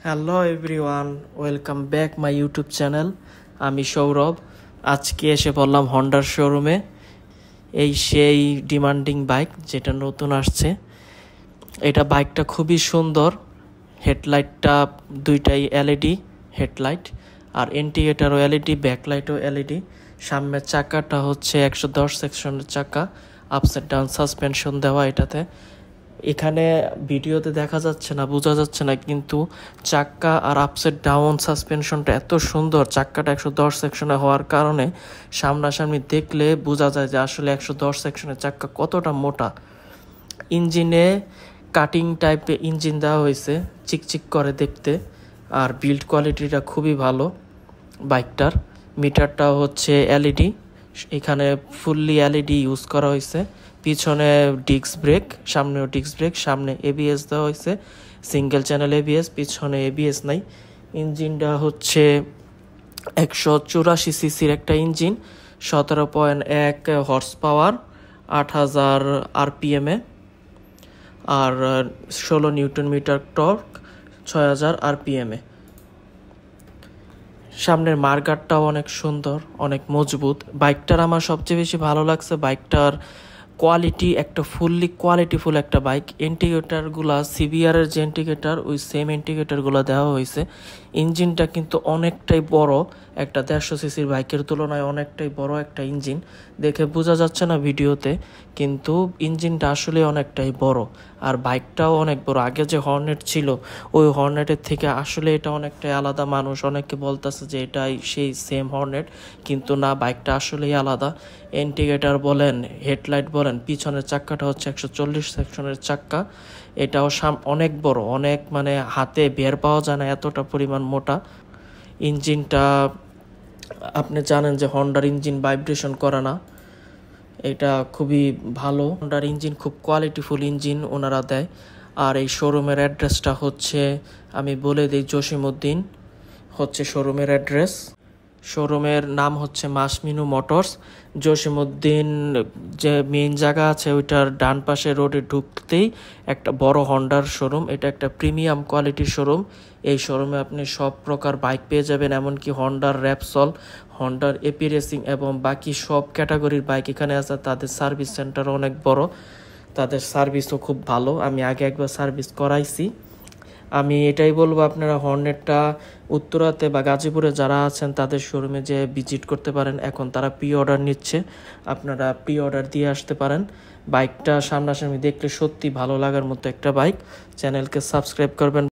Hello everyone, welcome back my YouTube channel. আমি সৌরভ। আজকে এসে পড়লাম হন্ডার শোরুমে। সেই ডিমান্ডিং বাইক যেটা নতুন আসছে। এটা বাইকটা খুবই সুন্দর। হেডলাইটটা দুইটাই এলইডি হেডলাইট, আর ইন্ডিকেটরও এলইডি, ব্যাকলাইটও এলইডি। সামনের চাকাটা হচ্ছে 110 সেকশনের চাকা, আপসাইড ডাউন সাসপেনশন দেওয়া এটাতে। এখানে ভিডিওতে দেখা যাচ্ছে না, বোঝা যাচ্ছে না, কিন্তু চাক্কা আর আপসাইড ডাউন সাসপেনশনটা এত সুন্দর। চাক্কাটা 110 সেকশনে হওয়ার কারণে সামনাসামনি দেখলে বোঝা যায় যে আসলে 110 সেকশনের চাক্কা কতটা মোটা। ইঞ্জিনে কাটিং টাইপে ইঞ্জিন দেওয়া হয়েছে, চিকচিক করে দেখতে, আর বিল্ড কোয়ালিটিটা খুবই ভালো বাইকটার। মিটারটা হচ্ছে এলইডি, এখানে ফুললি এলইডি ইউজ করা হয়েছে। পিছনে ডিস্ক ব্রেক, সামনেও ডিস্ক ব্রেক, সামনে এবিএস দেওয়া হয়েছে, সিঙ্গেল চ্যানেল এবিএস, পিছনে এবিএস নাই। ইঞ্জিনটা হচ্ছে 184 সিসির একটা ইঞ্জিন, 17.1 হর্স পাওয়ার, 8000 আরপিএমে, আর 16 নিউটন মিটার টর্ক, 6000 আরপিএমে। সামনের মার্গারটাও অনেক সুন্দর, অনেক মজবুত। বাইকটার আমার সবচেয়ে বেশি ভালো লাগছে বাইকটার কোয়ালিটি, একটা ফুললি কোয়ালিটিফুল একটা বাইক। ইন্ডিকেটারগুলা সিবিআরের যে ইন্ডিকেটার, ওই সেম ইন্ডিকেটারগুলো দেওয়া হয়েছে। ইঞ্জিনটা কিন্তু অনেকটাই বড়, একটা 150 সিসির বাইকের তুলনায় অনেকটাই বড় একটা ইঞ্জিন। দেখে বোঝা যাচ্ছে না ভিডিওতে, কিন্তু ইঞ্জিনটা আসলে অনেকটাই বড়, আর বাইকটাও অনেক বড়। আগে যে হর্নেট ছিল, ওই হর্নেটের থেকে আসলে এটা অনেকটাই আলাদা। মানুষ অনেকে বলতেছে যে এটাই সেই সেম হর্নেট, কিন্তু না, বাইকটা আসলেই আলাদা। ইন্ডিকেটার বলেন, হেডলাইট বলেন, পিছনের চাক্কাটা হচ্ছে 140 সেকশনের চাক্কা। এটাও অনেক বড়, অনেক, মানে হাতে বের পাওয়া যায় না, এতটা পরিমাণ মোটা। ইঞ্জিনটা আপনি জানেন যে হন্ডার ইঞ্জিন ভাইব্রেশন করে না, এটা খুবই ভালো। হন্ডার ইঞ্জিন খুব কোয়ালিটিফুল ইঞ্জিন ওনারা দেয়। আর এই শোরুমের অ্যাড্রেসটা হচ্ছে, আমি বলে দিই, জসিমউদ্দিন হচ্ছে শোরুমের অ্যাড্রেস। শোরুমের নাম হচ্ছে মাসমিনু মোটরস। জসিমউদ্দিন যে মেইন জায়গা আছে, ওইটার ডান পাশে রোডে ঢুকতেই একটা বড় হন্ডার শোরুম। এটা একটা প্রিমিয়াম কোয়ালিটির শোরুম। এই শোরুমে আপনি সব প্রকার বাইক পেয়ে যাবেন, এমনকি হন্ডার র্যাপসল, হন্ডার এপি রেসিং এবং বাকি সব ক্যাটাগরির বাইক এখানে আছে। তাদের সার্ভিস সেন্টার অনেক বড়, তাদের সার্ভিসও খুব ভালো। আমি আগে একবার সার্ভিস করাইছি। আমি এটাই বলবো, আপনারা হর্নেটটা উত্তরাতে বা গাজীপুরে যারা আছেন তাদের শোরুমে যে ভিজিট করতে পারেন। এখন তারা প্রি অর্ডার নিচ্ছে, আপনারা প্রি অর্ডার দিয়ে আসতে পারেন। বাইকটা সামনাসামনি দেখলে সত্যি ভালো লাগার মতো একটা বাইক। চ্যানেলকে সাবস্ক্রাইব করবেন।